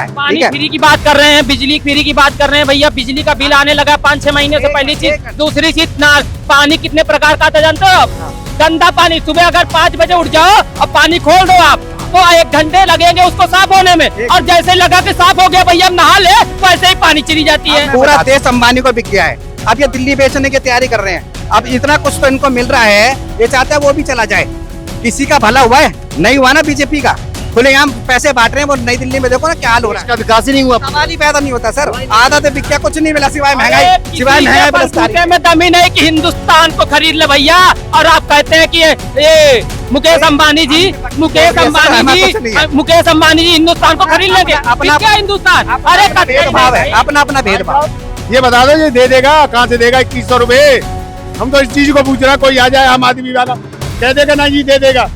पानी फ्री की बात कर रहे हैं, बिजली फ्री की बात कर रहे हैं भैया। बिजली का बिल आने लगा 5-6 महीने से। पहली चीज, दूसरी चीज ना पानी कितने प्रकार का आता जानते हो आप? गंदा पानी। सुबह अगर 5 बजे उठ जाओ और पानी खोल दो आप तो 1 घंटे लगेंगे उसको साफ होने में, और जैसे लगा कि साफ हो गया भैया नहा ले, वैसे ही पानी चली जाती है। पूरा देश अंबानी को बिक गया है। अब ये दिल्ली बेचने की तैयारी कर रहे हैं। अब इतना कुछ तो इनको मिल रहा है, ये चाहते हैं वो भी चला जाए। किसी का भला हुआ है? नहीं हुआ ना। बीजेपी का खुलेआम पैसे बांट रहे हैं। वो नई दिल्ली में देखो ना क्या हाल हो रहा है। विकास ही नहीं हुआ, सवाल ही पैदा नहीं होता सर। आधा तो बिक गया, कुछ नहीं मिला सिवाय महंगाई, सिवाय महंगाई बलस्तारी में दम ही नहीं कि हिंदुस्तान को खरीद ले भैया। और आप कहते हैं कि ये मुकेश अंबानी जी हिंदुस्तान को खरीद लेंगे। अपना क्या हिंदुस्तान? अरे भेदभाव है, अपना अपना भेदभाव। ये बता दो ये दे देगा, कहाँ से देगा 2100 रुपए? हम तो इस चीज को पूछ रहे हैं। कोई आ जाए आम आदमी वाला कह देगा ना जी दे देगा।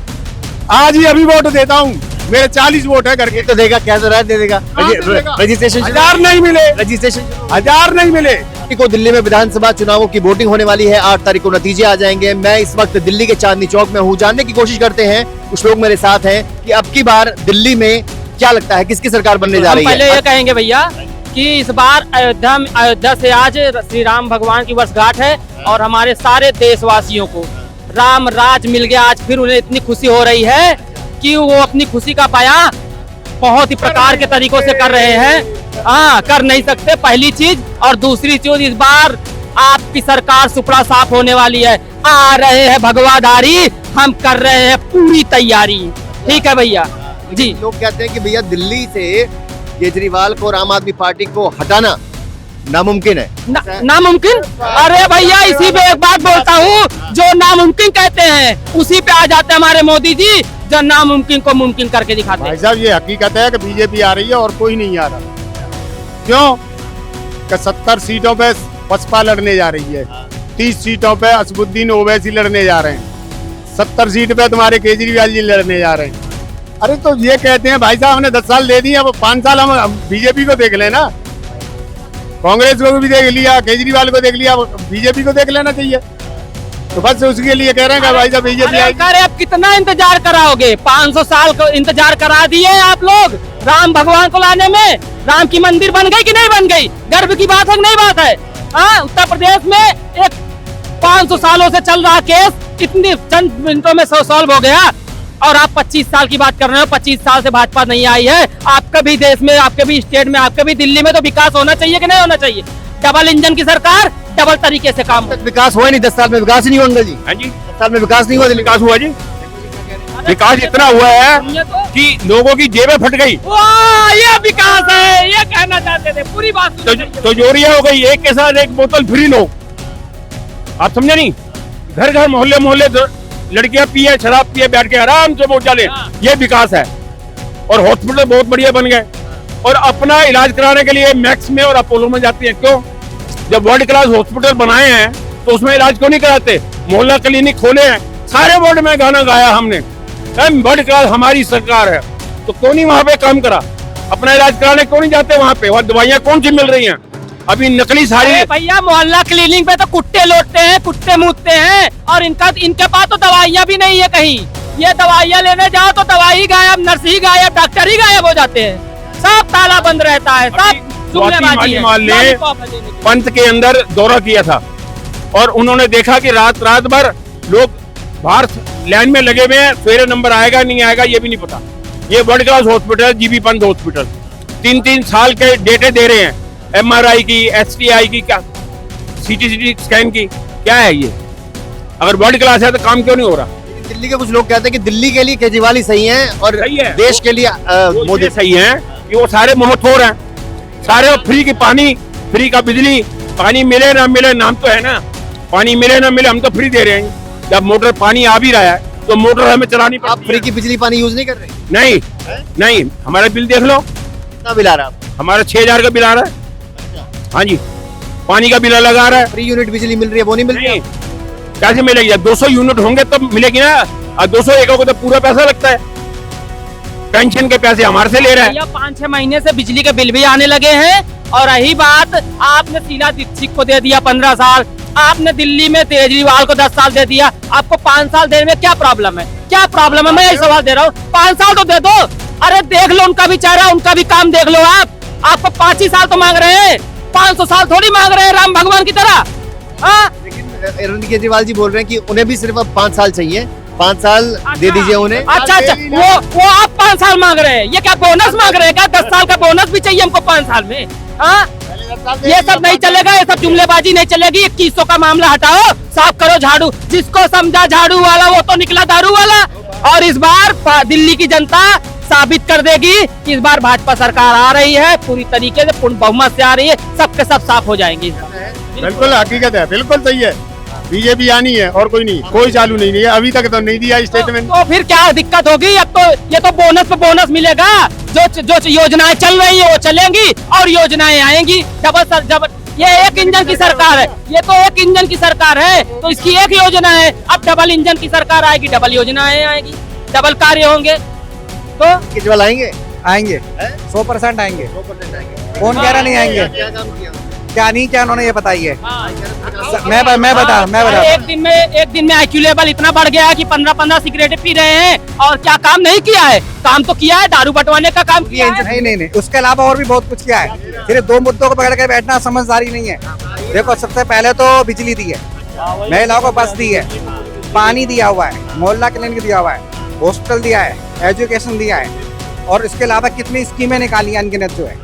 आज ही अभी वोट देता हूँ, मेरे 40 वोट है करके। तो देगा क्या जरूरत दे देगा? रजिस्ट्रेशन 1000 नहीं मिले, रजिस्ट्रेशन 1000 नहीं मिले। को दिल्ली में विधानसभा चुनावों की वोटिंग होने वाली है। 8 तारीख को नतीजे आ जाएंगे। मैं इस वक्त दिल्ली के चांदनी चौक में हूँ। जानने की कोशिश करते हैं, कुछ लोग मेरे साथ हैं, कि अब की बार दिल्ली में क्या लगता है किसकी सरकार बनने जा रही है? पहले ये कहेंगे भैया कि इस बार अयोध्या से आज श्री राम भगवान की वर्षगांठ है, और हमारे सारे देशवासियों को राम राज मिल गया। आज फिर उन्हें इतनी खुशी हो रही है कि वो अपनी खुशी का बयां बहुत ही प्रकार के तरीकों से कर रहे हैं। हाँ, कर नहीं सकते, पहली चीज। और दूसरी चीज, इस बार आपकी सरकार सुपड़ा साफ होने वाली है। आ रहे हैं भगवाधारी, हम कर रहे हैं पूरी तैयारी। ठीक है भैया जी। लोग कहते हैं कि भैया दिल्ली से केजरीवाल को और आम आदमी पार्टी को हटाना नामुमकिन है। नामुमकिन? अरे भैया इसी पे एक बात बोलता हूँ, जो नामुमकिन कहते हैं उसी पे आ जाते हैं हमारे मोदी जी, जो नामुमकिन को मुमकिन करके दिखाते हैं। भाई साहब ये हकीकत है कि बीजेपी आ रही है और कोई नहीं आ रहा। क्यों? कि 70 सीटों पे बसपा लड़ने जा रही है, 30 सीटों पे असदुद्दीन ओवैसी लड़ने जा रहे हैं, 70 सीट पे तुम्हारे केजरीवाल जी लड़ने जा रहे हैं। अरे तो ये कहते हैं भाई साहब हमने 10 साल दे दिए, अब 5 साल हम बीजेपी को देख लेना। कांग्रेस को भी देख लिया, केजरीवाल को देख लिया, बीजेपी को देख लेना चाहिए। तो बस उसके लिए कह रहे हैं कि भाई साहब बीजेपी आएगी। अरे अब कितना इंतजार कराओगे? 500 साल को इंतजार करा दिए आप लोग राम भगवान को लाने में। राम की मंदिर बन गई कि नहीं बन गई? गर्व की बात है कि नहीं बात है? हाँ, उत्तर प्रदेश में एक 500 सालों से चल रहा केस इतनी चंद मिनटों में सॉल्व हो गया, और आप 25 साल की बात कर रहे हो। 25 साल से भाजपा नहीं आई है। आपके भी देश में, आपके भी स्टेट में, आपके भी दिल्ली में तो विकास होना चाहिए कि नहीं होना चाहिए? डबल इंजन की सरकार डबल तरीके से काम। विकास हुआ नहीं 10 साल में, विकास ही नहीं होगा जी। हाँ जी, 10 साल में विकास नहीं हुआ। विकास हुआ जी, विकास इतना हुआ है कि लोगों की जेबें फट गई। वाह, ये विकास है, ये कहना चाहते थे। पूरी बात तो जोरिया हो गई, एक के साथ एक बोतल फ्री लो। आप समझे नहीं? घर घर मोहल्ले मोहल्ले लड़कियां पिए, शराब पिए, बैठ के आराम से वोट डाले। ये विकास है। और हॉस्पिटल बहुत बढ़िया बन गए, और अपना इलाज कराने के लिए मैक्स में और अपोलो में जाती है। क्यों? जब वर्ल्ड क्लास हॉस्पिटल बनाए हैं तो उसमें इलाज क्यों नहीं कराते? मोहल्ला क्लिनिक खोले हैं, सारे वर्ल्ड में गाना गाया हमने, वर्ल्ड क्लास हमारी सरकार है। तो क्यों नहीं वहाँ पे काम करा? अपना इलाज कराने क्यों नहीं जाते वहाँ पे? वहाँ दवाइयाँ कौन सी मिल रही हैं? अभी नकली सारी। भैया मोहल्ला क्लिनिक पे तो कुत्ते लौटते हैं, कुत्ते मूतते हैं, और इनके पास तो दवाइयाँ भी नहीं है कहीं। ये दवाइयाँ लेने जाओ तो दवाई गायब, नर्स ही गायब, डॉक्टर ही गायब हो जाते हैं। सब ताला बंद रहता है, सब पंत के अंदर दौरा किया था, और उन्होंने देखा कि रात भर लोग बाहर लाइन में लगे हुए हैं। सवेरे नंबर आएगा नहीं आएगा ये भी नहीं पता। ये world class hospital, GB Pant hospital 3-3 साल के डेटे दे रहे हैं। MRI की, STI की, क्या CT स्कैन की, क्या है ये? अगर वर्ल्ड क्लास है तो काम क्यों नहीं हो रहा? दिल्ली के कुछ लोग कहते हैं कि दिल्ली के लिए केजरीवाल ही सही है, और सही है। देश के लिए मोदी सही है कि वो सारे मोहतोर हैं। सारे फ्री की पानी, फ्री का बिजली, पानी मिले ना मिले नाम तो है ना, पानी मिले ना मिले हम तो फ्री दे रहे हैं। जब मोटर पानी आ भी रहा है तो मोटर हमें चलानी पड़ती है। आप फ्री की बिजली पानी यूज नहीं कर रहे? नहीं, हमारा बिल देख लो, कितना बिल आ रहा है? हमारा 6000 का बिल आ रहा है। हाँ जी, पानी का बिल लगा रहा है। फ्री यूनिट बिजली मिल रही है, वो नहीं मिल रही? कैसे मिलेगी? 200 यूनिट होंगे तब मिलेगी ना, और 200 एकड़ को तो पूरा पैसा लगता है। पेंशन के पैसे हमारे से ले रहे हैं। 5-6 महीने से बिजली के बिल भी आने लगे हैं। और रही बात, आपने शीला दीक्षित को दे दिया 15 साल, आपने दिल्ली में केजरीवाल को 10 साल दे दिया। आपको 5 साल देने में क्या प्रॉब्लम है? क्या प्रॉब्लम है? मैं यही सवाल दे रहा हूँ। 5 साल तो दे दो, अरे देख लो उनका भी चेहरा, उनका भी काम देख लो आपको 5 ही साल तो मांग रहे हैं, 500 साल थोड़ी मांग रहे हैं राम भगवान की तरह। हाँ लेकिन अरविंद केजरीवाल जी बोल रहे हैं कि उन्हें भी सिर्फ अब 5 साल चाहिए, 5 साल दे दीजिए उन्हें। अच्छा वो आप 5 साल मांग रहे हैं, ये क्या बोनस मांग रहे हैं क्या? 10 साल का बोनस भी चाहिए हमको 5 साल में। हाँ ये सब नहीं चलेगा, ये सब जुमलेबाजी नहीं चलेगी। 2100 का मामला हटाओ, साफ करो झाड़ू, जिसको समझा झाड़ू वाला वो तो निकला दारू वाला। और इस बार दिल्ली की जनता साबित कर देगी कि इस बार भाजपा सरकार आ रही है, पूरी तरीके से पूर्ण बहुमत से आ रही है, सबके सब साफ हो जाएंगी। बिल्कुल हकीकत है, बिल्कुल सही है। बीजेपी आनी है और कोई नहीं, कोई चालू नहीं है, अभी तक तो नहीं दिया स्टेटमेंट। तो फिर क्या दिक्कत होगी? अब तो ये तो बोनस पे बोनस मिलेगा, जो योजनाएं चल रही है वो चलेंगी और योजनाएं आएंगी। जब ये एक इंजन की सरकार है, ये तो एक इंजन की सरकार है, तो इसकी एक योजना है। अब डबल इंजन की सरकार आएगी, डबल योजनाएं आएगी, डबल कार्य होंगे। तो केजरीवाल आएंगे? आएंगे, 100% आएंगे। कौन कह रहा नहीं आएंगे? क्या काम किया? क्या नहीं किया उन्होंने ये बताइए। मैं बता एक दिन में IQ लेवल इतना बढ़ गया है कि 15-15 सिगरेट पी रहे हैं, और क्या काम नहीं किया है? काम तो किया है, दारू बंटवाने का काम किया है। नहीं, उसके अलावा और भी बहुत कुछ किया है। सिर्फ 2 मुद्दों को पकड़ के बैठना समझदारी नहीं है। देखो सबसे पहले तो बिजली दी है, महिलाओं को बस दी है, पानी दिया हुआ है, मोहल्ला क्लिनिक दिया हुआ है, हॉस्पिटल दिया है, एजुकेशन दिया है, और इसके अलावा कितनी स्कीमें निकाली हैं अनगिनत जो है।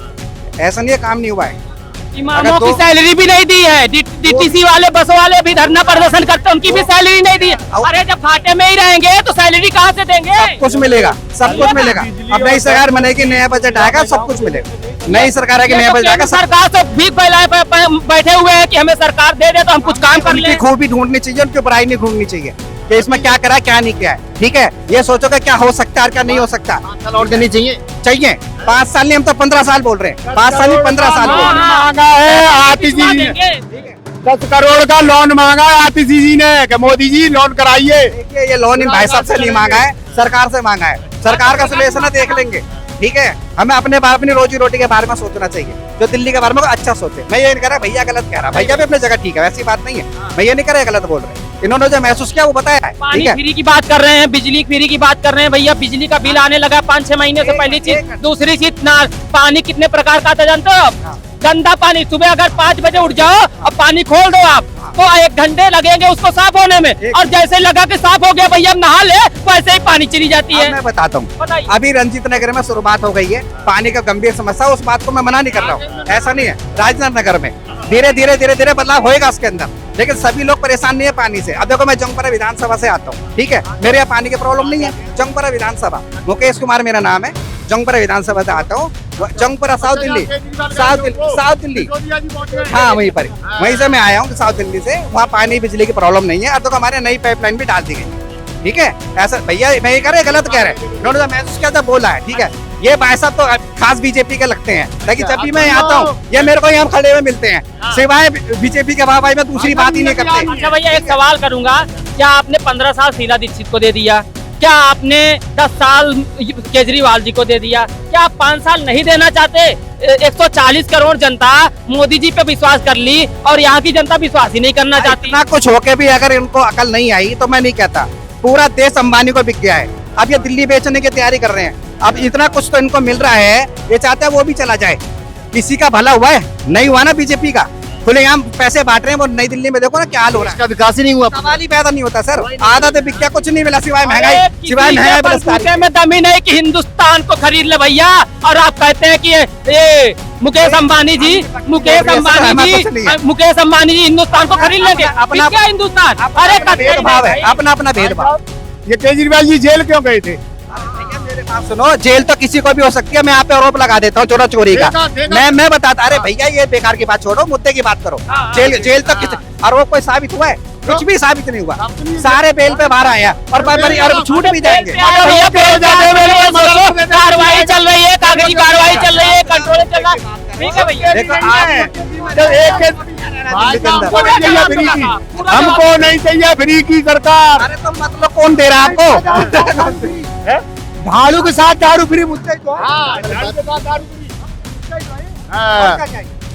ऐसा नहीं है काम नहीं हुआ है। इमामों की सैलरी भी नहीं दी है, DTC वाले बस वाले भी धरना प्रदर्शन करते हैं, उनकी भी सैलरी नहीं दी है। अरे जब घाटे में ही रहेंगे तो सैलरी कहाँ से देंगे? सब कुछ मिलेगा, सब कुछ मिलेगा। अब नई सरकार बनेगी, नया बजट आएगा, सब कुछ मिलेगा। नई सरकार आएगी, नया बजट आएगा। सरकार से भीख फैलाए बैठे हुए हैं कि हमें सरकार दे दे तो हम कुछ काम कर उनकी लें। खूबी ढूंढनी चाहिए, उनकी बुराई नहीं ढूंढनी चाहिए कि इसमें क्या करा क्या नहीं किया है। ठीक है, ये सोचो कि क्या हो सकता है और क्या नहीं हो सकता। 5 साल और देनी चाहिए। 5 साल नहीं, हम तो 15 साल बोल रहे हैं। 5 साल नहीं, 15 साल बोल रहे हैं। मांगा है आतिशी ने, 10 करोड़ का लोन मांगा है आतिशी जी ने कि मोदी जी लोन कराइए। देखिए ये लोन इन भाई साहब से नहीं मांगा है, सरकार से मांगा है। सरकार का सोल्यूशन है, देख लेंगे। ठीक है, हमें अपनी रोजी रोटी के बारे में सोचना चाहिए। जो दिल्ली के बारे में अच्छा सोचे। मैं ये नहीं कह रहा भैया गलत कह रहा, भैया भी अपनी जगह ठीक है, वैसी बात नहीं है। मैं ये नहीं कह रहा गलत बोल रहे, इन्होंने जो महसूस किया वो बताया है। पानी ठीक है, फ्री की बात कर रहे हैं, बिजली फ्री की बात कर रहे हैं। भैया बिजली का बिल आने लगा 5-6 महीने से। पहली चीज, दूसरी चीज ना, पानी कितने प्रकार का आता जानते हो आप? गंदा पानी, सुबह अगर 5 बजे उठ जाओ और पानी खोल दो आप, तो 1 घंटे लगेंगे उसको साफ होने में, और जैसे लगा के साफ हो गया भैया नहा ले, वैसे ही पानी चली जाती है। अब मैं बताता हूँ, बताइए। अभी रंजीत नगर में शुरुआत हो गई है, पानी का गंभीर समस्या। उस बात को मैं मना नहीं कर रहा हूँ, ऐसा नहीं है। राजनाथ नगर में धीरे धीरे बदलाव होएगा उसके अंदर, लेकिन सभी लोग परेशान नहीं है पानी से। अब देखो मैं जंगपरा विधानसभा से आता हूँ, ठीक है, मेरे यहाँ पानी की प्रॉब्लम नहीं है। जंगपरा विधानसभा, मुकेश कुमार मेरा नाम है, जंगपरा विधानसभा से आता हूँ। जंगपरा साउथ दिल्ली, हाँ वहीं पर, वहीं से मैं आया हूँ साउथ दिल्ली से। वहाँ पानी बिजली की प्रॉब्लम नहीं है, और तो हमारे नई पाइपलाइन भी डाल दी गई। ठीक है, ऐसा भैया मैं ये कह रहे गलत कह रहे, उन्होंने महसूस किया था बोला है। ठीक है, ये भाई साहब तो खास बीजेपी के लगते हैं, लेकिन जब भी मैं आता हूँ ये मेरे को यहाँ खड़े हुए मिलते हैं, सिवाय बीजेपी के भाई में दूसरी बात ही नहीं करते। अच्छा भैया एक सवाल करूंगा, क्या आपने 15 साल शीला दीक्षित को दे दिया? क्या आपने 10 साल केजरीवाल जी को दे दिया? क्या आप 5 साल नहीं देना चाहते? 140 करोड़ जनता मोदी जी पे विश्वास कर ली, और यहाँ की जनता विश्वास ही नहीं करना चाहती। इतना कुछ होके भी अगर इनको अकल नहीं आई तो मैं नहीं कहता। पूरा देश अंबानी को बिक गया है, अब ये दिल्ली बेचने की तैयारी कर रहे हैं। अब इतना कुछ तो इनको मिल रहा है, ये चाहते हैं वो भी चला जाए। किसी का भला हुआ है? नहीं हुआ ना। बीजेपी का खुलेआम पैसे बांट रहे हैं, वो नई दिल्ली में देखो ना क्या हाल हो रहा है। इसका विकास ही नहीं हुआ। सवाल ही पैदा नहीं होता सर। आधा तो बिक गया, कुछ नहीं मिला सिवाय महंगाई, बलूते में दम ही नहीं कि हिंदुस्तान को खरीद ले भैया। और आप कहते हैं कि ये मुकेश अंबानी जी हिंदुस्तान को खरीद लेंगे। अपना क्या हिंदुस्तान? अरे भेदभाव है, अपना अपना भेदभाव। ये केजरीवाल जी जेल क्यों गए थे? आप सुनो, जेल तो किसी को भी हो सकती है। मैं यहाँ पे आरोप लगा देता हूँ चोरा चोरी का। मैं बताता, अरे भैया ये बेकार की बात छोड़ो, मुद्दे की बात करो। जेल तो किसी आरोप कोई साबित हुआ है? कुछ भी साबित नहीं हुआ। सारे बेल पे बाहर आया और छूट भी जाएंगे। कार्रवाई चल रही है, कागजी कार्रवाई चल रही है, कंट्रोल चल रहा है। ठीक है भैया, हमको नहीं चाहिए फ्री की सरकार। अरे तो मतलब कौन दे रहा है आपको? झाड़ू के साथ दारू फ्री, मुद्दे तो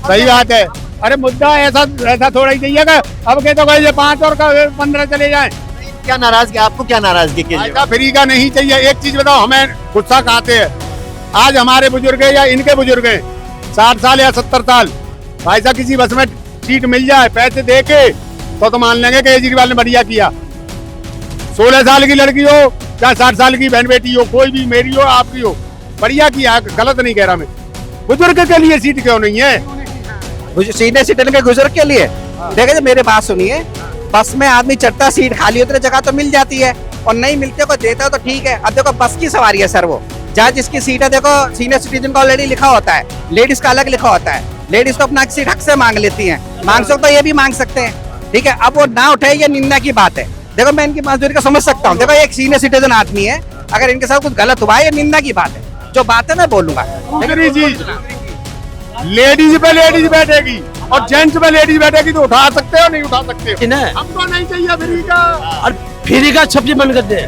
सही बात है। अरे मुद्दा ऐसा थोड़ा ही चाहिए। अब कहते तो 5 और 15 चले जाए। क्या नाराजगी, आपको क्या नाराजगी के लिए? फ्री का नहीं चाहिए। एक चीज बताओ, हमें गुस्सा खाते हैं आज हमारे बुजुर्ग हैं या इनके बुजुर्ग हैं 60 साल या 70 साल, भाई साहब किसी बस में सीट मिल जाए पैसे दे के तो मान लेंगे कि केजरीवाल ने बढ़िया किया। 16 साल की लड़की हो चाहे 60 साल की बहन बेटी हो, कोई भी, मेरी हो आपकी हो, बढ़िया किया, गलत नहीं कह रहा मैं। बुजुर्ग के लिए सीट क्यों नहीं है? सीनियर सिटीजन के गुजर के लिए देखिए, मेरे बात सुनिए, बस में आदमी चढ़ता, सीट खाली होती है, जगह तो मिल जाती है, और नहीं मिलते को देता है तो ठीक है। अब देखो बस की सवारी है सर, वो जहाँ जिसकी सीट है, देखो सीनियर सिटीजन का ऑलरेडी लिखा होता है, लेडीज का अलग लिखा होता है। लेडीज तो अपना सीट हक से मांग लेती हैं, मांग सकते तो ये भी मांग सकते हैं, ठीक है। अब वो ना उठे, ये निंदा की बात है। देखो मैं इनकी मजदूरी को समझ सकता हूँ, देखो एक सीनियर सिटीजन आदमी है, अगर इनके साथ कुछ गलत हुआ है, ये निंदा की बात है, जो बात है मैं बोलूंगा। दूसरी चीज, लेडीज पे लेडीज बैठेगी और जेंट्स पे लेडीज बैठेगी तो उठा सकते हो नहीं उठा सकते हो? हमको नहीं चाहिए फ्री का। और फ्री का सब्जी बंद कर दे,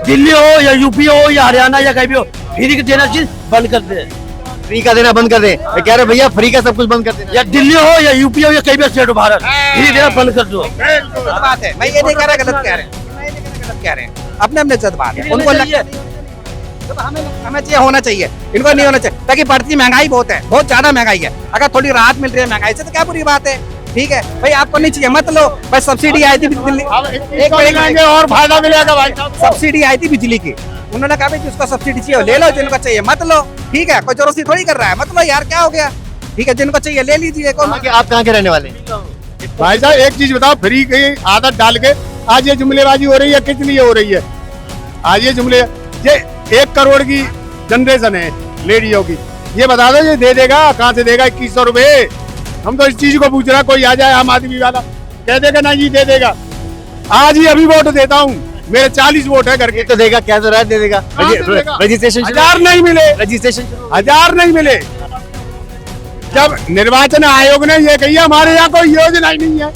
दिल्ली हो या यूपी हो या हरियाणा या कहीं भी हो, फ्री का देना चीज बंद कर दे। फ्री का देना बंद कर दे, कह रहे भैया फ्री का सब कुछ बंद कर देना। या दिल्ली हो या यूपी हो या कहीं भी स्टेट हो भारत, फ्री देना बंद कर दो। बात है, मैं ये नहीं कह रहा गलत कह रहे हैं, मैं ये नहीं कह रहा गलत कह रहे हैं, अपने अपने जद बात है। उनको लगता है हमें चाहिए, होना चाहिए, इनको नहीं होना चाहिए, ताकि बढ़ती महंगाई बहुत है, बहुत ज्यादा महंगाई है। अगर थोड़ी राहत मिल रही है महंगाई से तो क्या बुरी बात है, ठीक है भाई। आपको नहीं चाहिए मत लो, बस सब्सिडी आई थी दिल्ली, एक और फायदा मिलेगा भाई साहब। सब्सिडी आई थी बिजली की, उन्होंने कहा भाई जिसको सब्सिडी चाहिए ले लो, जिनको चाहिए मत लो, ठीक है। कोई जरूरत थोड़ी कर रहा है, मत लो यार, क्या हो गया, ठीक है। जिनको चाहिए ले लीजिए। आप कहाँ के रहने वाले? भाई साहब एक चीज बताओ, फ्री की आदत डाल के आज ये जुमलेबाजी हो रही है, किस लिए हो रही है? आज ये जुमले, ये 1 करोड़ की जनरेशन है लेडीजों की, ये बता दो ये दे देगा कहाँ से देगा 2100 रुपए? हम तो इस चीज को पूछ रहा, कोई आ जाए आम आदमी वाला कह देगा ना जी दे देगा। आज ही अभी वोट देता हूँ, मेरे 40 वोट है करके, तो देगा क्या जरूरत दे देगा? रजिस्ट्रेशन 1000 नहीं मिले, रजिस्ट्रेशन 1000 नहीं मिले। जब निर्वाचन आयोग ने ये कही हमारे यहाँ कोई योजना ही नहीं है,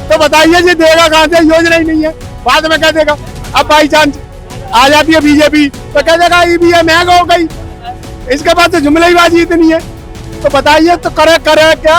तो बताइए ये देगा कहाँ से? योजना ही नहीं है, बाद में कह देगा। अब बाई चांस आ जाती है बीजेपी तो कह देगा ईवीएम हैंग हो गई, इसके बाद तो जुमलेबाजी इतनी है, तो बताइए तो करे क्या?